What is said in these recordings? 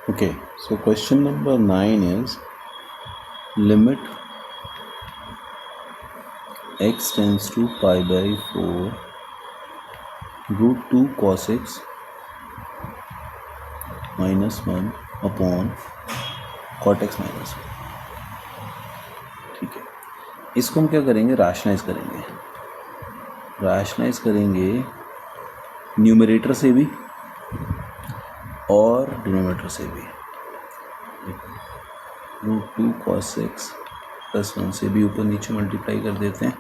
Okay, so question number 9 is limit x tends to pi by 4 root 2 cos x minus 1 upon cot x minus 1. ठीक है, इसको हम क्या करेंगे, rationalise करेंगे न्यूमरेटर से भी और डिनोमिनेटर से भी. रूट 2 cos x प्लस 1 से भी ऊपर नीचे मल्टीप्लाई कर देते हैं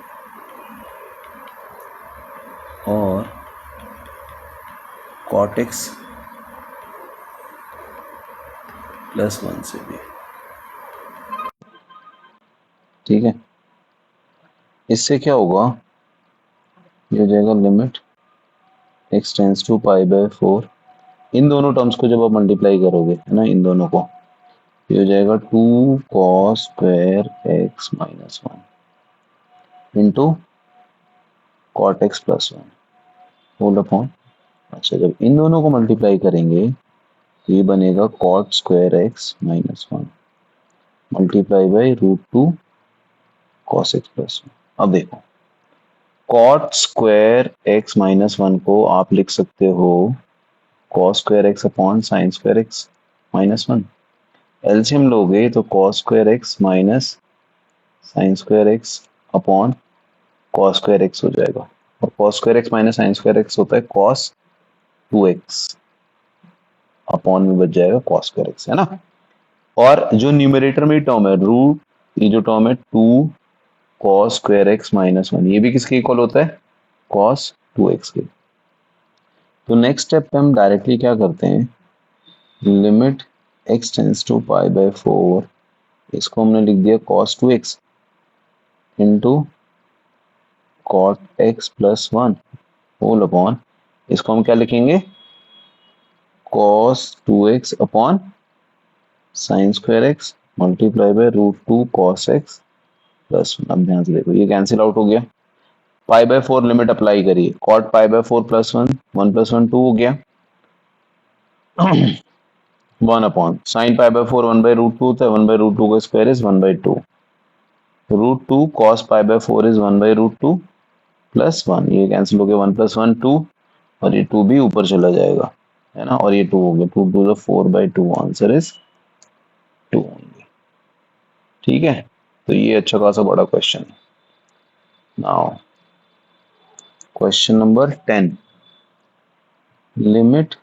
और cot x प्लस 1 से भी. ठीक है, इससे क्या होगा, ये हो जाएगा limit x tends to pi by 4. इन दोनों टर्म्स को जब आप मल्टीप्लाई करोगे, है ना, इन दोनों को, ये हो जाएगा 2 cos square x minus 1 into cot x plus 1 whole upon. अच्छा, जब इन दोनों को मल्टीप्लाई करेंगे तो ये बनेगा cot square x minus 1 multiply by root 2 cos x plus 1. अब देखो, कॉट स्क्वायर x माइनस 1 को आप लिख सकते हो cos square x upon sine square x minus 1. LCM लोगे तो cos square x minus sign square x upon cos square x हो जाएगा. और cos square x minus sign square x होता है कॉस 2x अपॉन में बच जाएगा कॉस स्क्वायर x, है ना. और जो न्यूमरेटर में टर्म है रूट, ये जो टर्म है 2 cos स्क्वायर x माइनस 1, ये भी किसके इक्वल होता है, cos 2x के. तो नेक्स्ट स्टेप पे हम डायरेक्टली क्या करते हैं, limit x tends to pi by 4, इसको हमने लिख दिया cos 2x into cot x plus 1 whole upon, इसको हम क्या लिखेंगे, cos 2x upon sine square x multiply by root 2 cos x plus 1. अब ध्यान से देखो, ये कैंसिल आउट हो गया, पाई बाय 4 लिमिट अप्लाई करिए, cot pi by 4 plus 1 1 plus 1 2 हो गया 1 upon sine pi by 4 1 by root 2 होता है, 1 बाय रूट 2 का square is 1 by 2, root 2 cos pi by 4 is 1 by root 2 plus 1. ये कैंसिल हो गया, 1 प्लस 1 2 और ये 2 भी ऊपर चला जाएगा, है ना, और ये 2 हो गया, 2 2 4 बाय 2, आंसर इज 2 ओनली. ठीक है, तो ये अच्छा खासा बड़ा क्वेश्चन है. Now question number 10, limit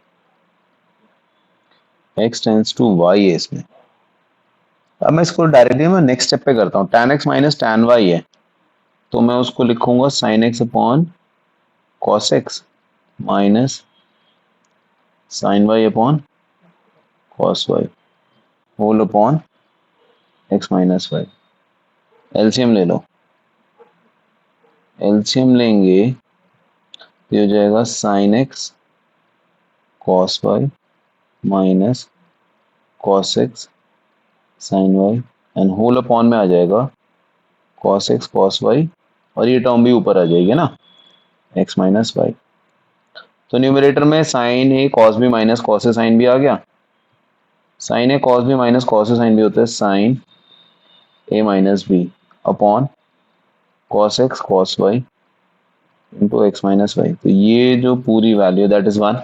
x tends to y है इसमें. अब मैं इसको डायरेक्टली मैं नेक्स्ट स्टेप पे करता हूँ, tan x minus tan y है, तो मैं उसको लिखूंगा sin x upon cos x minus sin y upon cos y whole upon x minus y. LCM ले लो, एलसीएम लेंगे तो हो जाएगा sin x cos y minus cos x sin y and whole upon में आ जाएगा cos x cos y और ये टर्म भी ऊपर आ जाएगी ना, x माइनस y. तो न्यूमरेटर में sine a cos b minus cos a sine b आ गया, sine a cos b minus cos a sine b होता है sine a minus b upon cos x cos y into x minus y. तो ये जो पूरी value that is 1,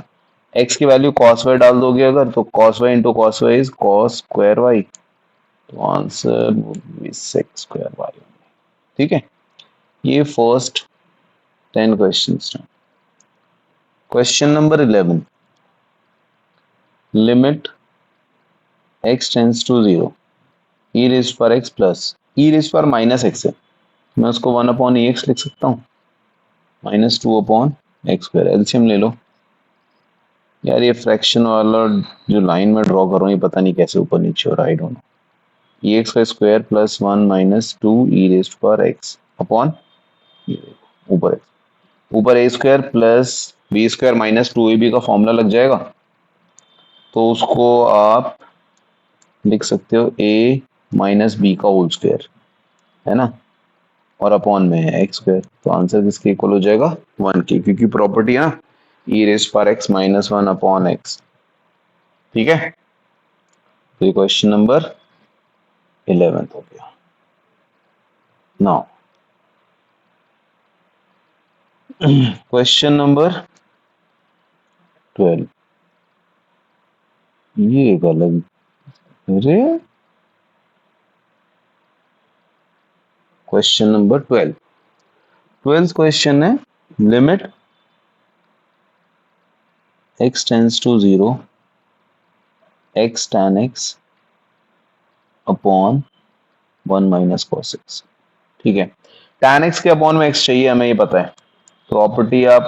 एक्स की वैल्यू कॉस वाई डाल दोगे अगर, तो cos y into cos y is cos square Y, तो answer would be sec square y. ठीक है, ये first 10 questions. Question number 11, limit x tends to 0 e raised power x plus e raised power minus x है, मैं उसको 1 upon ई x लिख सकता हूँ minus 2 upon x square. LCM ले लो. यार ये फ्रैक्शन वाला जो लाइन में ड्रॉ कर रहा हूँ, ये पता नहीं कैसे ऊपर नीचे हो रहा है, I don't know. E x का square plus 1 minus 2 e raised power x upon ऊपर x, ऊपर a square plus b square minus 2ab का फॉर्मूला लग जाएगा, तो उसको आप लिख सकते हो a माइनस बी का होल स्क्वायर, है ना, और अपॉन में है एक्स स्क्वायर. तो आंसर किसके इक्वल हो जाएगा, 1 की, क्योंकि प्रॉपर्टी है ना, e raised power x minus 1 upon x. ठीक है, तो ये क्वेश्चन नंबर 11 हो गया। नाउ क्वेश्चन नंबर 12, ये एक अलग, अरे क्वेश्चन नंबर 12, 12th क्वेश्चन है limit x tends to 0 x tan x upon 1 minus cos x। ठीक है, tan x के अपॉन में x चाहिए, हमें ये पता है, प्रॉपर्टी आप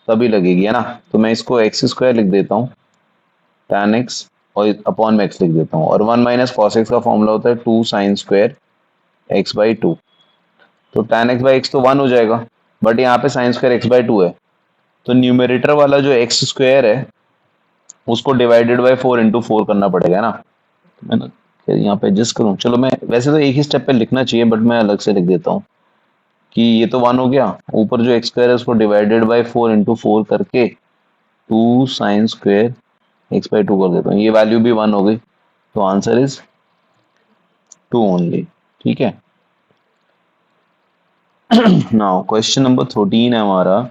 तभी लगेगी है ना। तो मैं इसको एक्स स्क्वायर लिख देता हूँ, tan x और अपॉन में x लिख देता हूँ, और 1 माइनस cos x का फॉर्मूला होता है 2 sin स्क्वायर x बाई 2। तो tan x बाई एक्स तो 1 हो जाएगा, बट यहाँ पे sin स्क्वायर x बाई 2 है, तो न्यूमरेटर वाला जो एक्स स्क्वायर है उसको डिवाइडेड बाय 4 इंटू 4 करना पड़ेगा ना। मैं ना यहाँ पे एडजस्ट करूँ, चलो मैं वैसे तो एक ही स्टेप पे लिखना चाहिए, बट मैं अलग से लिख देता हूँ कि ये तो 1 हो गया, ऊपर जो एक्स स्क्वायर है उसको डिवाइडेड बाय 4 इंटू 4 करके 2 साइन स्क्वायर एक्स बाई 2 कर देता हूँ, ये वैल्यू भी 1 हो गई, तो आंसर इज 2 ओनली। ठीक है, नाउ क्वेश्चन नंबर 13 है हमारा,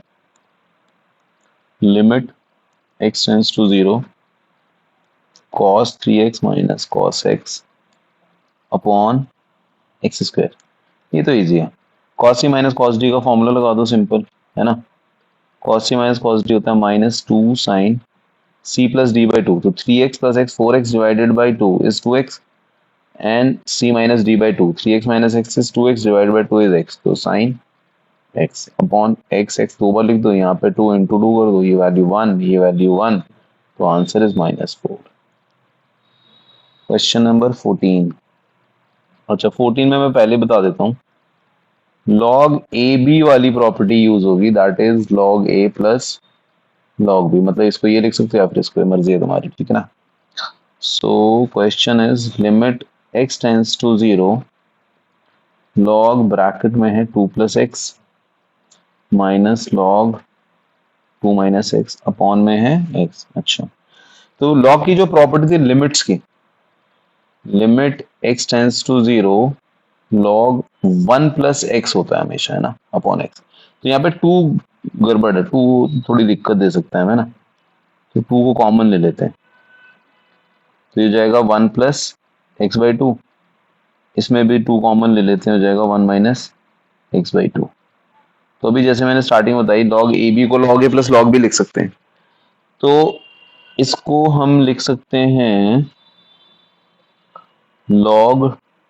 limit x tends to 0 cos 3x minus cos x upon x square. ये तो इजी है, cos c minus cos d का फॉर्मूला लगा दो, सिंपल है ना। cos c minus cos d होता है minus 2 sine c plus d by 2, तो 3x plus x 4x divided by 2 is 2x, and c minus d by 2 3x minus x is 2x divided by 2 is x, तो sine x upon x, x दो बार लिख दो, यहाँ पे 2 into 2 कर दो, ये वैल्यू 1, ये वैल्यू 1, तो आंसर इज -4। क्वेश्चन नंबर 14, अच्छा 14 में मैं पहले बता देता हूँ, लॉग ए बी वाली प्रॉपर्टी यूज होगी, that is log a plus log b, मतलब इसको ये लिख सकते हो या फिर इसको, मर्जी है तुम्हारी, ठीक है ना। So question is limit x tends to 0 log bracket में है 2 plus x minus log 2 minus x upon में है x। अच्छा, तो लॉग की जो प्रॉपर्टी थी लिमिट्स की, limit x tends to 0 log 1 plus x होता है हमेशा, है ना, अपॉन एक्स। तो यहाँ पे 2 गड़बड़ है, 2 थोड़ी दिक्कत दे सकता है, ना, तो 2 को कॉमन ले लेते हैं, तो ये जाएगा 1 प्लस एक्स बाई 2, इसमें भी 2 कॉमन ले लेते हैं, हो जाएगा 1 माइनस एक्स बाई 2। तो अभी जैसे मैंने स्टार्टिंग बताई, लॉग ए बी को log a plus log b लिख सकते हैं, तो इसको हम लिख सकते हैं log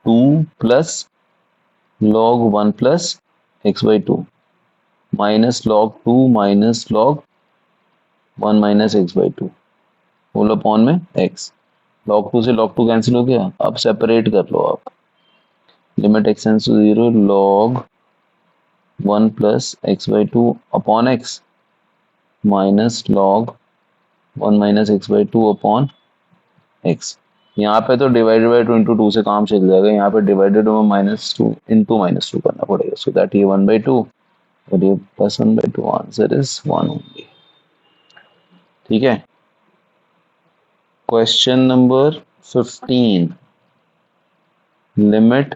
2 plus log 1 plus x by 2 minus log 2 minus log 1 minus x by 2 whole upon में एक्स। लॉग 2 से लॉग 2 कैंसिल हो गया, अब सेपरेट कर लो आप, limit x tends to 0 log 1 plus x by 2 upon x minus log 1 minus x by 2 upon x. यहाँ पे तो डिवाइडेड बाई 2 इंटू 2 से काम चल जाएगा, यहाँ पे डिवाइडेड में -2 इंटू -2 करना पड़ेगा, सो दैट ये 1 बाई 2 और ये plus 1 by 2, answer is 1 only. ठीक है, question number 15, limit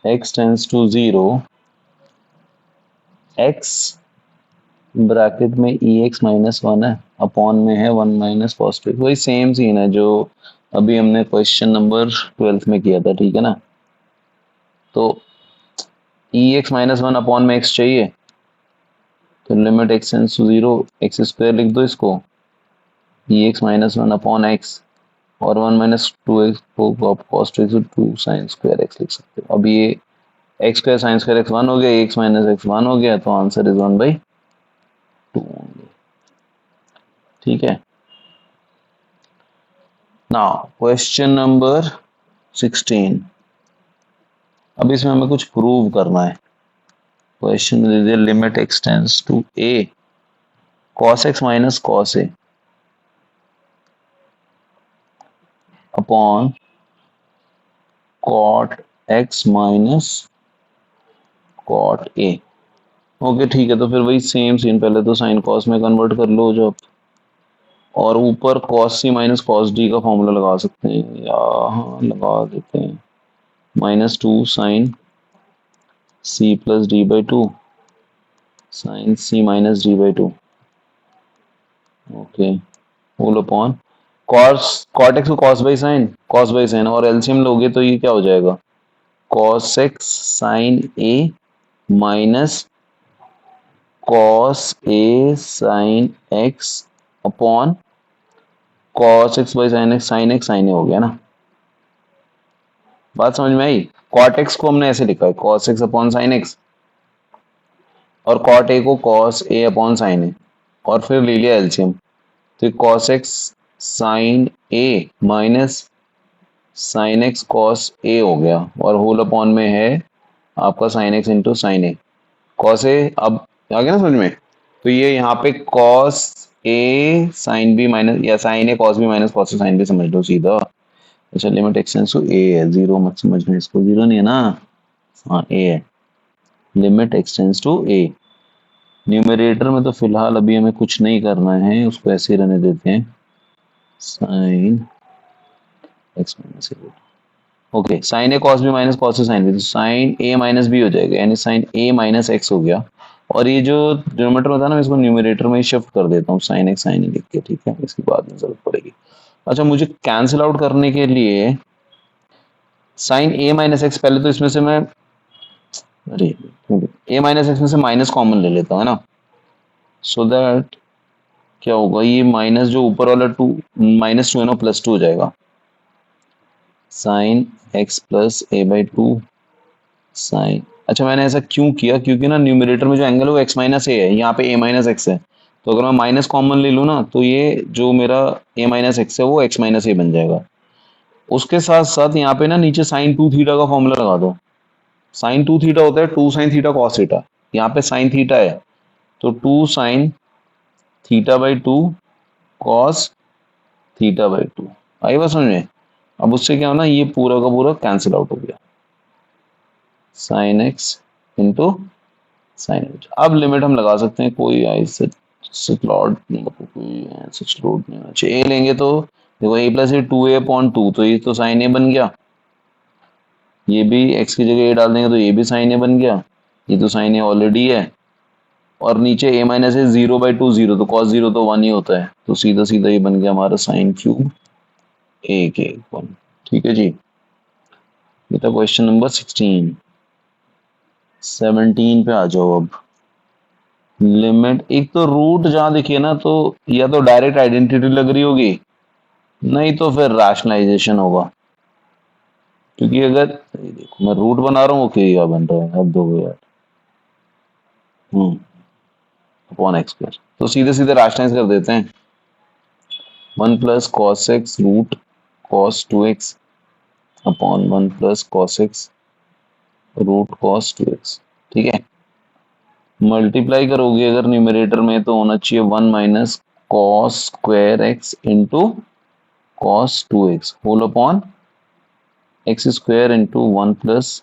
x tends to 0 x bracket में ई एक्स माइनस 1 है, अपॉन में है 1 माइनस कॉस टू, वही सेम सीन है जो अभी हमने क्वेश्चन नंबर 12 में किया था, ठीक है ना। तो ई एक्स माइनस 1 अपॉन में x चाहिए, तो limit x tends to 0 x square लिख दो इसको, e x minus 1 upon x, और 1 माइनस 2x को आप cos two x 2 sine square x लिख सकते हो। अब ये x square sine square x 1 हो गया, एक्स माइनस एक्स 1 हो गया, तो आंसर इज 1 बाई 2 ओनली। ठीक है, नाउ क्वेश्चन नंबर 16, अब इसमें हमें कुछ प्रूव करना है। क्वेश्चन में दे दिया limit x tends to a cos x minus cos a upon cot x minus cot a. Okay ठीक है, तो फिर वही सेम सीन, पहले तो साइन कॉस में कन्वर्ट कर लो, जो और ऊपर cos c minus cos d का फॉर्मूला लगा सकते हैं, या हाँ लगा देते हैं, -2 sine c plus d by two sine c minus d by two, okay, whole upon cot x को कॉस बाई साइन और एलसीएम लोगे तो ये क्या हो जाएगा, cos x sine a minus cos a sine x upon cos x by sine x sine a हो गया ना। बात समझ में आई। कॉट एक्स को हमने ऐसे लिखा है cos x upon sine x, और कॉट ए को कॉस ए अपॉन साइन ए, और फिर ले लिया एलसीएम, तो cos x sine a minus sine x cos A हो गया, और होल अपॉन में है आपका sine x into sine a cos A. अब आ गया ना समझ में। तो ये यहाँ पे cos a sine B minus या sign a cos b minus cos a sine B समझ लो सीधा। अच्छा लिमिट एक्सटेंड्स टू ए है, जीरो मत समझना इसको, जीरो नहीं है ना, हाँ ए है, limit x tends to a. Numerator में तो फिलहाल अभी हमें कुछ नहीं करना है, उसको ऐसे ही रहने देते हैं, sine x minus A, okay, sign a cos b minus cos a sine B, तो साइन ए माइनस बी हो जाएगा, यानी साइन ए माइनस एक्स हो गया। और ये जो डिनोमिनेटर होता है ना, मैं इसको न्यूमरेटर में ही शिफ्ट कर देता हूँ, साइन एक्स साइन ए लिख के, ठीक है, इसकी बाद में जरूरत पड़ेगी। अच्छा मुझे कैंसिल आउट करने के लिए साइन ए माइनस एक्स, पहले तो इसमें से मैं, अरे ए माइनस एक्स में से माइनस कॉमन ले लेता हूँ, है ना, सो दैट क्या होगा, ये माइनस जो ऊपर वाला टू -2 है ना, +2 हो जाएगा, sine x plus a by two sine. अच्छा मैंने ऐसा क्यों किया, क्योंकि ना न्यूमरेटर में जो एंगल है वो x माइनस ए है, यहाँ पे a माइनस एक्स है, तो अगर मैं माइनस कॉमन ले लूँ ना, तो ये जो मेरा a माइनस एक्स है वो x माइनस ए बन जाएगा। उसके साथ साथ यहाँ पे ना नीचे साइन 2 थीटा का फॉर्मूला लगा दो। साइन 2 थीटा होता है 2 साइन थीटा कॉस थीटा, यहाँ पे साइन थीटा है, तो 2 sine theta by 2 cos theta by 2, आई बात समझ में। अब उससे क्या होना, ये पूरा का पूरा कैंसिल आउट हो गया, sine x into sine h. अब लिमिट हम लगा सकते हैं, कोई ऐसे लॉर्ड कोई ऐसे लोड नहीं होना चाहिए। ए लेंगे तो देखो ए प्लस ए 2a अपॉन 2, तो ये तो साइन ए बन गया, ये भी x की जगह ए डाल देंगे तो ये भी साइन ए बन गया, ये तो साइन ए ऑलरेडी है, और नीचे a माइनस ए 0/2 0, तो cos 0 तो 1 ही होता है, तो सीधा सीधा ये बन गया हमारा साइन क्यूब ए के 1। ठीक है जी, ये था क्वेश्चन नंबर 16। 17 पे आ जाओ अब। लिमिट, एक तो रूट जहां दिखिए ना, तो या तो डायरेक्ट आइडेंटिटी लग रही होगी, नहीं तो फिर रैशनलाइजेशन होगा, क्योंकि अगर देखो मैं रूट बना रहा हूँ, ओके क्या बन रहा है, अब दो यार, अपॉन एक्स स्क्वायर, तो सीधे सीधे रैशनलाइज कर देते हैं, 1 plus cos x root cos 2x upon 1 plus cos x root cos 2x, ठीक है। मल्टीप्लाई करोगे अगर न्यूमरेटर में, तो होना चाहिए 1 minus cos square x into cos 2x whole upon x square into 1 plus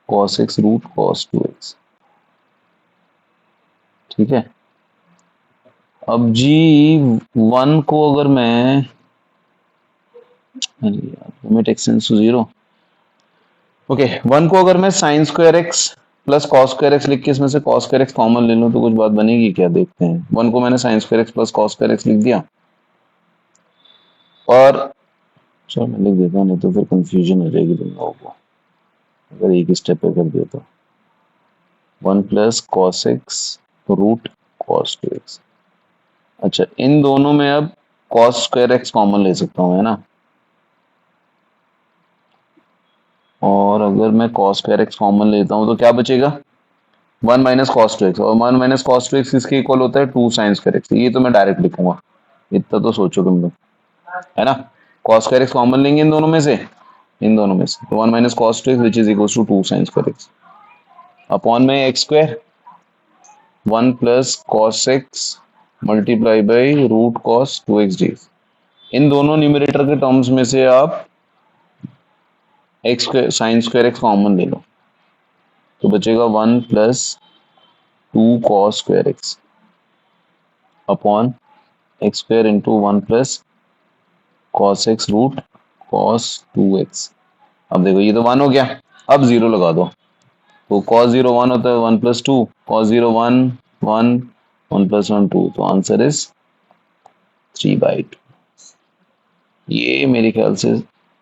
cos x root cos 2x, ठीक है। अब जी 1 को अगर मैं, अरे यार लिमिट एक्सटेंड्स टू 0, ओके 1 को अगर मैं sign square x plus cos square x लिख के इसमें से कॉस स्क्वायर एक्स कॉमन ले लूं, तो कुछ बात बनेगी क्या, देखते हैं। 1 को मैंने sign square x plus cos square x लिख दिया, और चलो मैं लिख देता हूँ, नहीं तो फिर कंफ्यूजन हो जाएगी तुम लोगों को अगर एक ही स्टेप पे कर दिया तो। 1 plus cos x root cos 2x। अच्छा इन दोनों में अब कॉस स्क्वायर एक्स कॉमन ले सकता हूँ, है ना, और अगर मैं कॉस स्क्वायर एक्स कॉमन लेता हूँ तो क्या बचेगा, 1 माइनस कॉस 2x, और 1 माइनस कॉस 2x किसके इक्वल होता है, 2 साइन स्क्वायर एक्स। ये तो मैं डायरेक्ट लिखूंगा, इतना तो सोचो तुम लोग, है ना। कॉस स्क्वायर एक्स कॉमन लेंगे इन दोनों में से, इन दोनों में से, तो 1 minus cos 2x which is equal to 2 sine square x upon में x square 1 plus cos x multiply by root cos 2x d. इन दोनों न्यूमरेटर के टर्म्स में से आप x square sine square x common ले लो, तो बचेगा 1 plus 2 cos square x upon x square into 1 plus cos x root cos 2x। अब देखो ये तो 1 हो गया, अब 0 लगा दो, तो cos 0 1 होता है, 1 प्लस 2, cos 0 1 1, 1 प्लस 1 2, तो आंसर इज 3/2। ये मेरे ख्याल से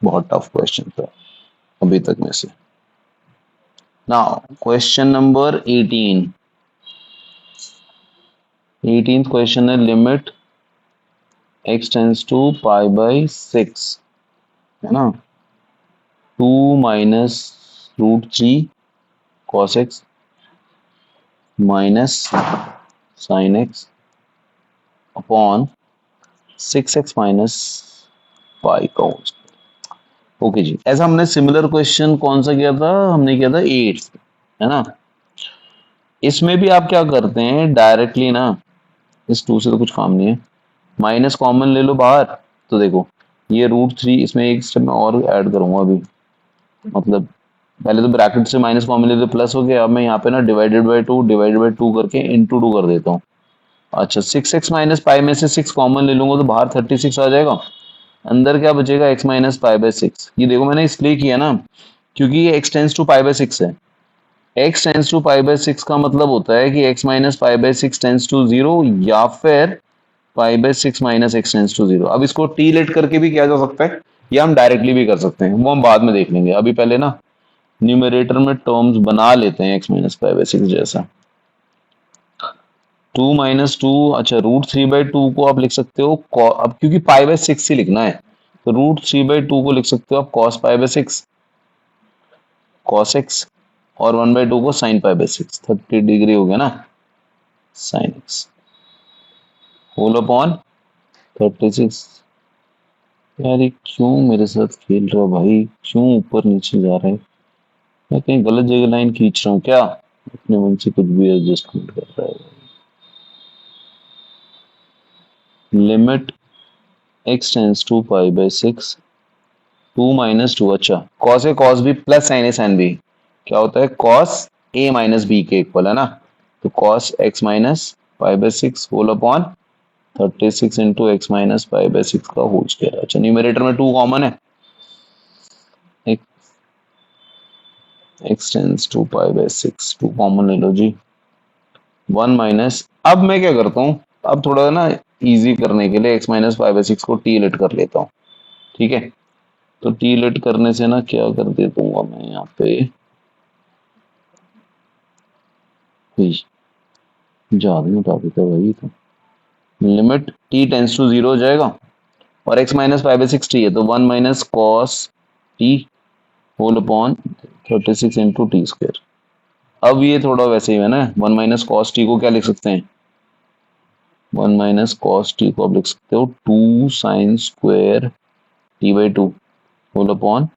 बहुत टफ क्वेश्चन था अभी तक में से। Now question number 18। 18th question है limit x tends to pi by 6, है ना, 2 minus root 3 cos x minus sine x upon 6x minus pi का होल स्क्वायर। ओके जी, ऐसा हमने सिमिलर क्वेश्चन कौन सा किया था, हमने किया था 8, है ना। इसमें भी आप क्या करते हैं डायरेक्टली ना, इस 2 से तो कुछ काम नहीं है, माइनस कॉमन ले लो बाहर, तो देखो ये रूट 3, इसमें एक स्टेप मैं और ऐड करूंगा अभी, मतलब पहले तो ब्रैकेट से माइनस कॉमन ले तो प्लस हो गया, अब मैं यहाँ पे ना डिवाइडेड बाई 2 करके इंटू 2 कर देता हूँ। अच्छा 6x माइनस पाई में से 6 कॉमन ले लूंगा तो बाहर 36 आ जाएगा, अंदर क्या बचेगा x माइनस पाई बाई 6। ये देखो मैंने इसलिए किया ना क्योंकि ये x tends to pi by 6 है, x tends to pi by 6 का मतलब होता है कि x minus pi by 6 tends to 0 या फिर pi by 6 minus x tends to 0। अब इसको टी लेट करके भी किया जा सकता है या हम डायरेक्टली भी कर सकते हैं, वो हम बाद में देख लेंगे, अभी पहले ना न्यूमरेटर में टर्म्स बना लेते हैं x माइनस पाई बाई 6 जैसा। 2 माइनस 2, अच्छा रूट 3/2 को आप लिख सकते हो अब क्योंकि पाई बाई 6 ही लिखना है तो रूट 3/2 को लिख सकते हो आप cos pi by 6 cos x, और 1/2 को साइन पाई बाई 6, 30 डिग्री हो गया ना साइन एक्स होल अपॉन 36। यार ये क्यों मेरे साथ खेल रहा है भाई, क्यों ऊपर नीचे जा रहा है, मैं कहीं गलत जगह लाइन खींच रहा हूँ क्या, अपने मन से कुछ भी एडजस्टमेंट कर रहा है। Limit x tends to pi by 6, 2 minus 2, अच्छा cos a cos b plus sine a sine b क्या होता है, कॉस ए माइनस बी के इक्वल, है ना, तो cos x minus pi by 6 whole upon 36 into x minus pi by 6 का whole square. अच्छा न्यूमरेटर में 2 कॉमन है, x tends to pi by 6, 2 common ले लो जी, 1 माइनस, अब मैं क्या करता हूँ, अब थोड़ा ना इजी करने के लिए एक्स माइनस पाई बाई 6 को टी लेट कर लेता हूँ, ठीक है, तो टी लेट करने से ना क्या कर देता हूँ मैं यहाँ पे, ज्यादा ही उठा देता भाई, तो लिमिट टी टेंस टू 0 हो जाएगा और x minus pi by 6 t है, तो 1 minus cos t whole upon 36 into t square. अब ये थोड़ा वैसे ही है ना, 1 माइनस कॉस टी को क्या लिख सकते हैं, 1 माइनस कॉस टी को आप लिख सकते हो 2 sine square t by 2 whole upon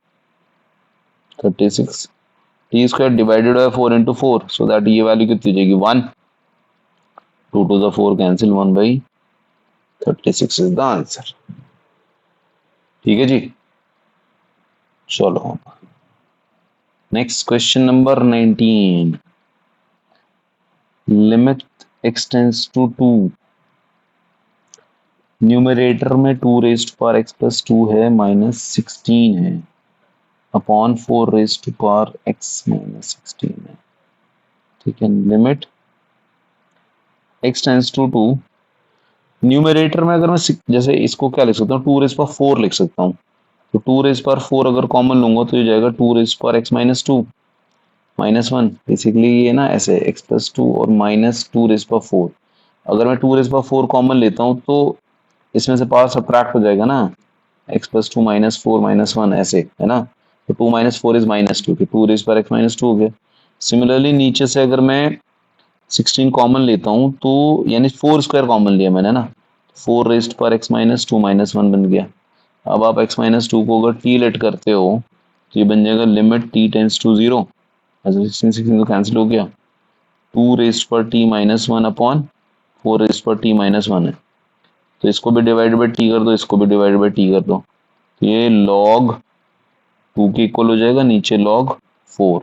36 t square divided by 4 into 4, so that ये वैल्यू कितनी हो जाएगी 1, 2 to the 4 cancel, 1 by 36 is the answer. ठीक है जी, चलो next question number 19। Limit x tends to 2, numerator में 2 रेज्ड पावर x प्लस 2 है माइनस 16 है upon 4 raised power x minus 16 है, ठीक है। Limit x tends to 2, numerator में अगर मैं जैसे इसको क्या लिख सकता हूँ, 2 रेज्ड पावर 4 लिख सकता हूँ, तो 2 रेज्ड पावर 4 अगर कॉमन लूंगा तो ये जाएगा 2 raised power x minus 2 minus 1, basically ये ना ऐसे x प्लस 2 और माइनस 2 रेज्ड पावर 4, अगर मैं 2 रेज्ड पावर 4 कॉमन लेता हूँ तो इसमें से पावर सब्ट्रैक्ट हो जाएगा ना, x प्लस 2 माइनस 4 माइनस 1 ऐसे, है ना, तो 2 minus 4 is minus 2, 2 raised power x minus 2 हो गया। सिमिलरली नीचे से अगर मैं 16 कॉमन लेता हूँ तो यानी 4 स्क्वायर कॉमन लिया मैंने ना, 4 raised power x minus 2 minus 1 बन गया। अब आप x माइनस 2 को अगर t लेट करते हो तो ये बन जाएगा limit t tends to 0, 16 cancel हो गया, 2 रेज्ड पर t माइनस 1 अपॉन 4 रेज्ड पर t माइनस 1 है, तो इसको भी डिवाइड बाई t कर दो, इसको भी डिवाइड बाई t कर दो, तो ये log 2 के इक्वल हो जाएगा, नीचे log 4।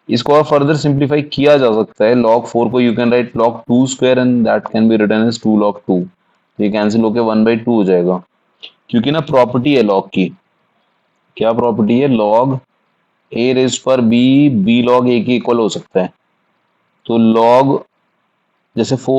इसको और फर्दर सिंप्लीफाई किया जा सकता है, log 4 को you can write log 2 square and that can be written as 2 log 2, ये कैंसिल होके 1/2 हो जाएगा, क्योंकि ना प्रॉपर्टी है लॉग की। क्या प्रॉपर्टी है? लॉग ए रेस्ट पर बी, बी लॉग ए के इक्वल हो सकता है। तो लॉग जैसे 4